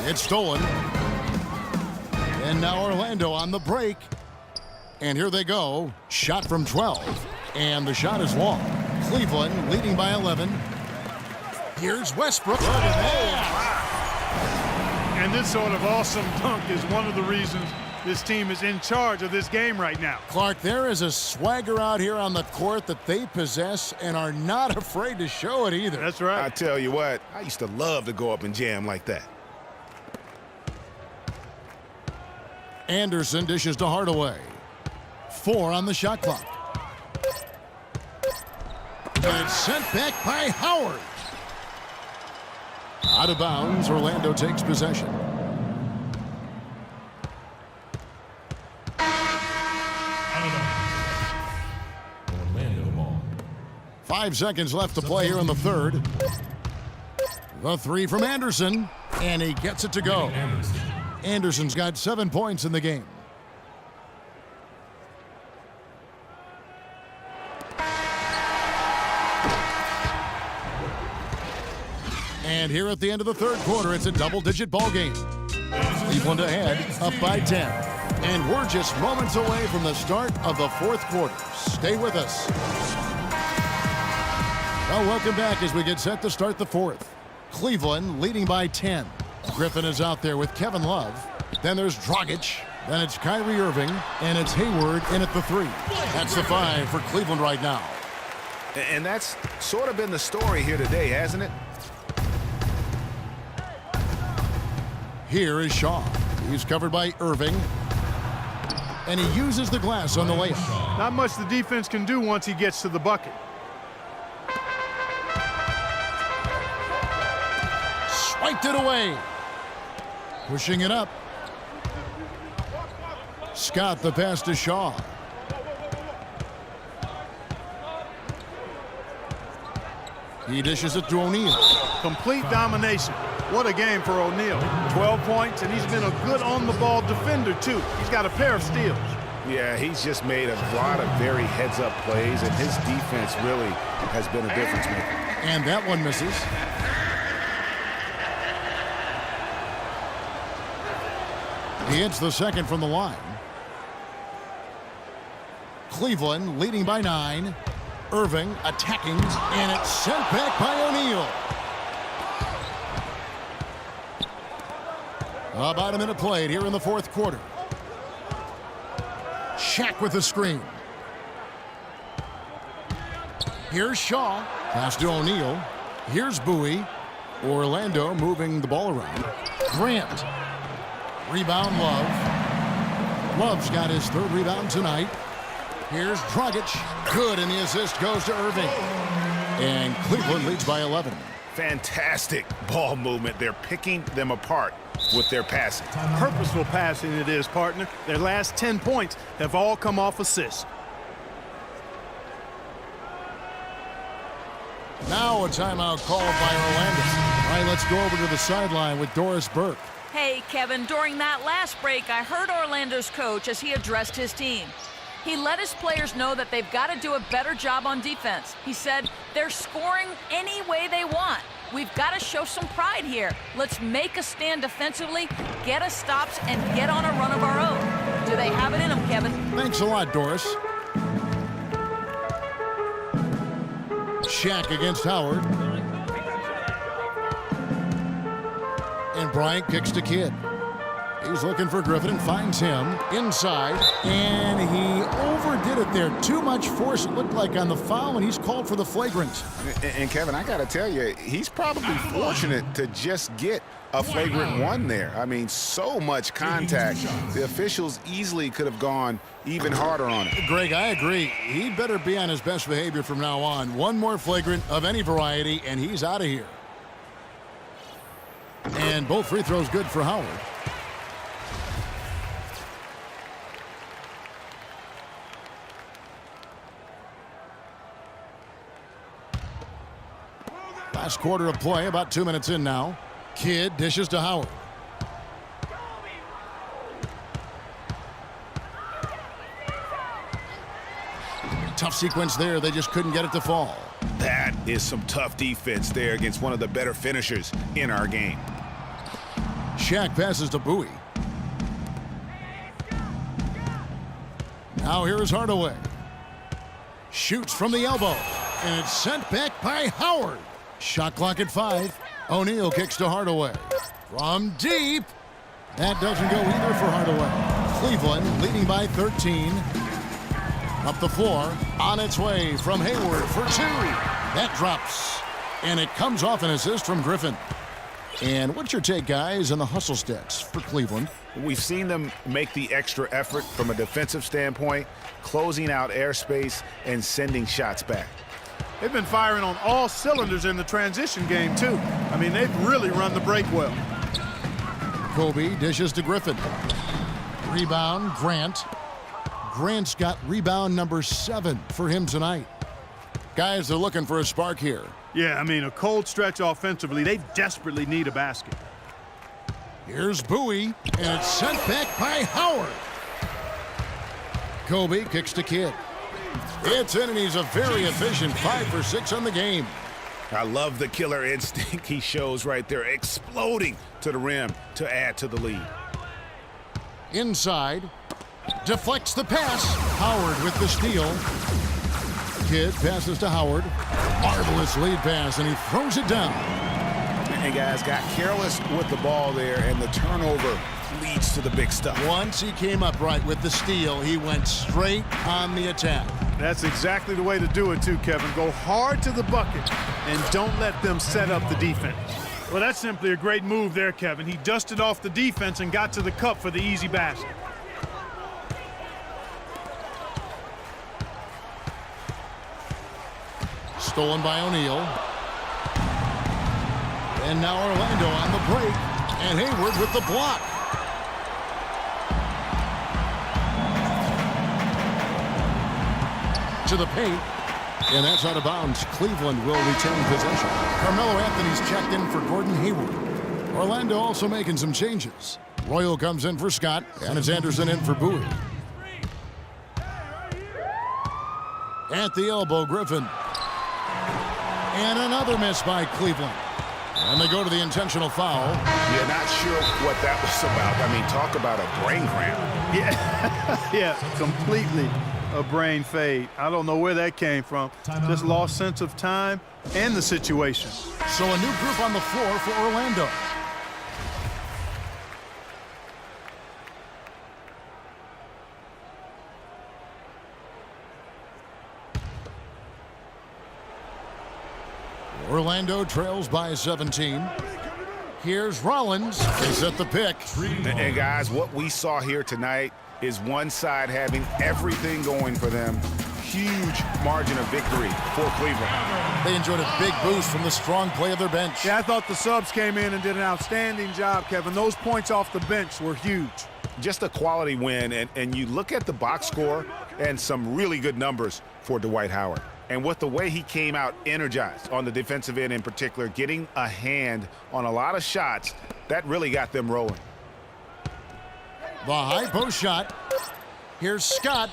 It's stolen. And now Orlando on the break. And here they go. Shot from 12. And the shot is long. Cleveland leading by 11. Here's Westbrook. And this sort of awesome dunk is one of the reasons this team is in charge of this game right now. Clark, there is a swagger out here on the court that they possess and are not afraid to show it either. That's right. I tell you what, I used to love to go up and jam like that. Anderson dishes to Hardaway. 4 on the shot clock. And it's sent back by Howard. Out of bounds, Orlando takes possession. Orlando ball. 5 seconds left to play here in the third. The 3 from Anderson, and he gets it to go. Anderson's got 7 points in the game. And here at the end of the third quarter, it's a double-digit ball game. Cleveland ahead, up by 10. And we're just moments away from the start of the fourth quarter. Stay with us. Well, welcome back as we get set to start the fourth. Cleveland leading by 10. Griffin is out there with Kevin Love. Then there's Dragic. Then it's Kyrie Irving. And it's Hayward in at the 3. That's the 5 for Cleveland right now. And that's sort of been the story here today, hasn't it? Here is Shaw. He's covered by Irving. And he uses the glass on the layup. Not much the defense can do once he gets to the bucket. Swiped it away. Pushing it up. Scott the pass to Shaw. He dishes it to O'Neal. Complete domination. What a game for O'Neal. 12 points, and he's been a good on-the-ball defender, too. He's got a pair of steals. Yeah, he's just made a lot of very heads-up plays, and his defense really has been a difference maker. And that one misses. He hits the second from the line. Cleveland leading by 9. Irving attacking, and it's sent back by O'Neal. About a minute played here in the fourth quarter. Shaq with the screen. Here's Shaw. Pass to O'Neal. Here's Bowie. Orlando moving the ball around. Grant. Rebound Love. Love's got his 3rd rebound tonight. Here's Dragic. Good, and the assist goes to Irving. And Cleveland leads by 11. Fantastic ball movement. They're picking them apart with their passing. Purposeful passing it is, partner. Their last 10 points have all come off assists. Now a timeout called by Orlando. All right, let's go over to the sideline with Doris Burke. Hey, Kevin, during that last break, I heard Orlando's coach as he addressed his team. He let his players know that they've got to do a better job on defense. He said they're scoring any way they want. We've got to show some pride here. Let's make a stand defensively, get us stops, and get on a run of our own. Do they have it in them, Kevin? Thanks a lot, Doris. Shaq against Howard. And Bryant kicks to Kidd. He's looking for Griffin and finds him inside. And he overdid it there. Too much force, it looked like, on the foul, and he's called for the flagrant. And Kevin, I got to tell you, he's probably fortunate to just get a flagrant 1 there. I mean, so much contact. The officials easily could have gone even harder on it. Greg, I agree. He better be on his best behavior from now on. One more flagrant of any variety, and he's out of here. And both free throws good for Howard. Last quarter of play, about 2 minutes in now. Kidd dishes to Howard. Tough sequence there. They just couldn't get it to fall. That is some tough defense there against one of the better finishers in our game. Shaq passes to Bowie. Now here's Hardaway. Shoots from the elbow, and it's sent back by Howard. Shot clock at 5. O'Neal kicks to Hardaway. From deep. That doesn't go either for Hardaway. Cleveland leading by 13. Up the floor, on its way from Hayward for 2. That drops, and it comes off an assist from Griffin. And what's your take, guys, on the hustle stats for Cleveland? We've seen them make the extra effort from a defensive standpoint, closing out airspace and sending shots back. They've been firing on all cylinders in the transition game, too. I mean, they've really run the break well. Kobe dishes to Griffin. Rebound, Grant. Grant's got rebound number 7 for him tonight. Guys, they're looking for a spark here. Yeah, I mean, a cold stretch offensively. They desperately need a basket. Here's Bowie, and it's sent back by Howard. Kobe kicks to Kidd. It's in, and he's a very efficient 5 for 6 on the game. I love the killer instinct he shows right there, exploding to the rim to add to the lead. Inside, deflects the pass. Howard with the steal. Kidd passes to Howard. Marvelous lead pass, and he throws it down. And guys got careless with the ball there, and the turnover leads to the big stuff. Once he came up right with the steal, he went straight on the attack. That's exactly the way to do it, too, Kevin. Go hard to the bucket and don't let them set up the defense. Well, that's simply a great move there, Kevin. He dusted off the defense and got to the cup for the easy basket. Stolen by O'Neal. And now Orlando on the break. And Hayward with the block. To the paint. And that's out of bounds. Cleveland will retain possession. Carmelo Anthony's checked in for Gordon Hayward. Orlando also making some changes. Royal comes in for Scott. And it's Anderson in for Bowie. At the elbow, Griffin. And another miss by Cleveland. And they go to the intentional foul. You're not sure what that was about. I mean, talk about a brain cramp. Yeah, yeah, completely a brain fade. I don't know where that came from. Just lost sense of time and the situation. So a new group on the floor for Orlando. Orlando trails by 17. Here's Rollins. They set the pick. And guys, what we saw here tonight is one side having everything going for them. Huge margin of victory for Cleveland. They enjoyed a big boost from the strong play of their bench. Yeah, I thought the subs came in and did an outstanding job, Kevin. Those points off the bench were huge. Just a quality win, and you look at the box score and some really good numbers for Dwight Howard. And with the way he came out energized on the defensive end in particular, getting a hand on a lot of shots, that really got them rolling. The high post shot. Here's Scott.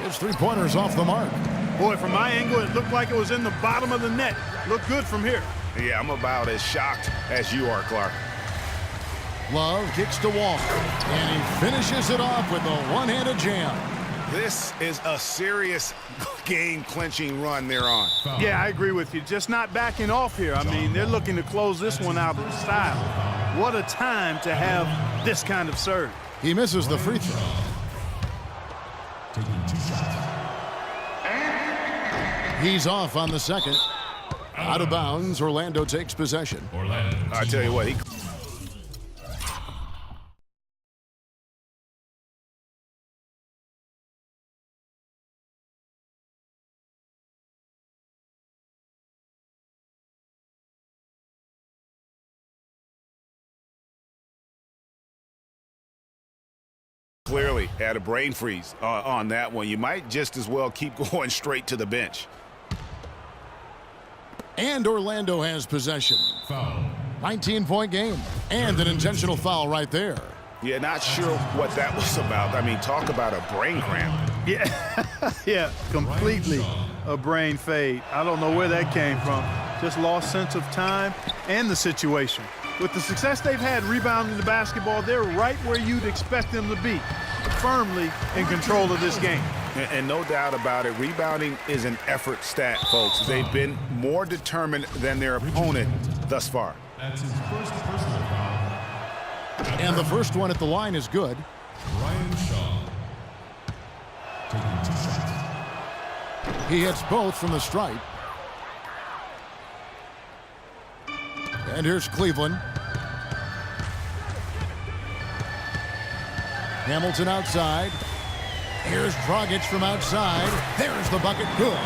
His three-pointers off the mark. Boy, from my angle, it looked like it was in the bottom of the net. Looked good from here. Yeah, I'm about as shocked as you are, Clark. Love kicks to Wall. And he finishes it off with a one-handed jam. This is a serious game-clinching run they're on. Yeah, I agree with you. Just not backing off here. I mean, they're looking to close this one out in style. What a time to have this kind of serve. He misses the free throw. He's off on the second. Out of bounds, Orlando takes possession. I tell you what, he... clearly had a brain freeze on that one. You might just as well keep going straight to the bench. And Orlando has possession. 19-point game. And an intentional foul right there. Yeah, not sure what that was about. I mean, talk about a brain cramp. Yeah, yeah, completely a brain fade. I don't know where that came from. Just lost sense of time and the situation. With the success they've had rebounding the basketball, they're right where you'd expect them to be, firmly in control of this game. And no doubt about it, rebounding is an effort stat, folks. They've been more determined than their opponent thus far. That's his first personal foul. And the first one at the line is good. Ryan Shaw. Taking 2 shots. He hits both from the stripe. And here's Cleveland. Hamilton outside. Here's Dragic from outside. There's the bucket. Good.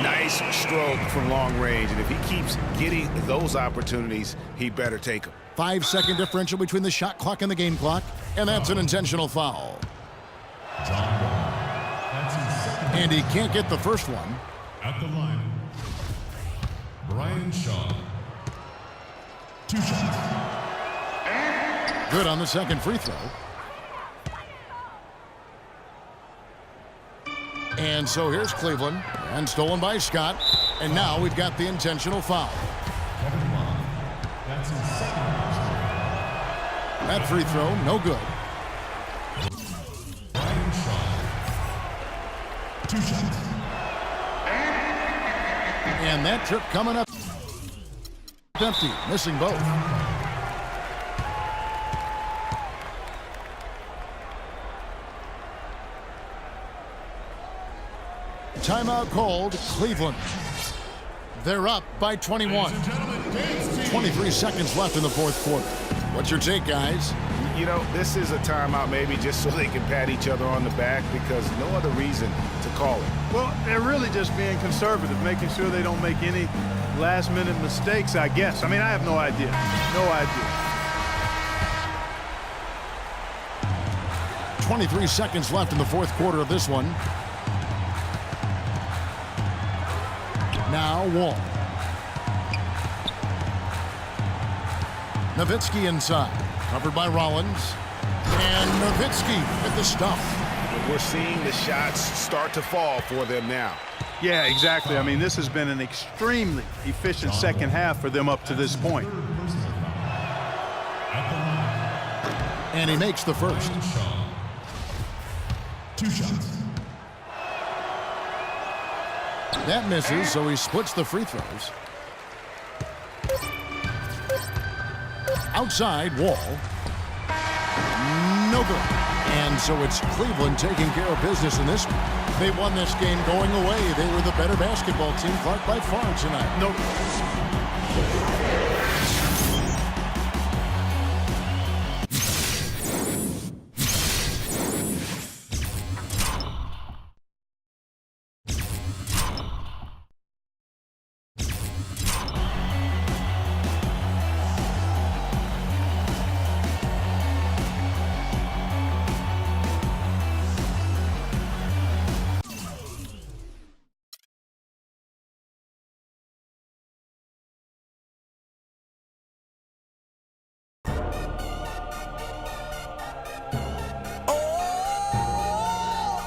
Nice stroke from long range, and if he keeps getting those opportunities, he better take them. 5-second differential between the shot clock and the game clock, and that's an intentional foul. John Wall. That's his second. And he can't get the first one. At the line, Brian Shaw. 2 shots. Good on the second free throw. And so here's Cleveland, and stolen by Scott. And now we've got the intentional foul. Kevin Love. That's his second personal foul. That free throw, no good. Brian Shaw. 2 shots. And that trip coming up empty, missing both. Timeout called, Cleveland. They're up by 21. 23 seconds left in the fourth quarter. What's your take, guys? You know, this is a timeout maybe just so they can pat each other on the back because no other reason to call it. Well, they're really just being conservative, making sure they don't make any last-minute mistakes, I guess. I mean, I have no idea. No idea. 23 seconds left in the fourth quarter of this one. Now Wall. Nowitzki inside. Covered by Rollins. And Nowitzki at the stump. We're seeing the shots start to fall for them now. Yeah, exactly. I mean, this has been an extremely efficient second half for them up to this point. And he makes the first. 2 shots. That misses, so he splits the free throws. Outside, Wall. No good. And so it's Cleveland taking care of business in this one. They won this game going away. They were the better basketball team, Clark, by far tonight. Nope.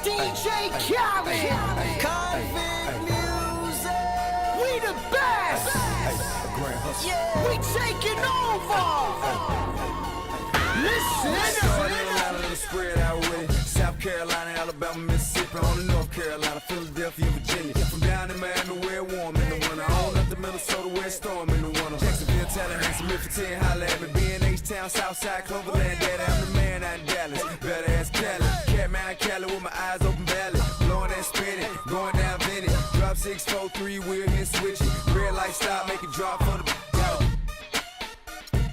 DJ Khaled, Convict Music, we the best, we taking over. Listen, spread out with it. South Carolina, Alabama, Mississippi, on to North Carolina, Philadelphia, Virginia. From down in Miami, where it's warm in the winter, on up to Minnesota, where it's storm in the winter. Jacksonville, Tallahassee, Memphis, holla at me. B&H-Town, Southside, Cloverland, Daddy, I'm the man out in Dallas. Better ass Cali, Catman, Cali with my eyes open valley. Blowing and spinning, going down Vinny. Drop 6, 4, 3, wheel here switching. Red light stop, make it drop for the got it.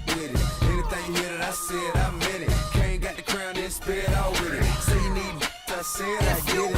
With it. Anything you hear that I said, I meant it. Can't got the crown, then spit out with it. Say you need, I said I get it.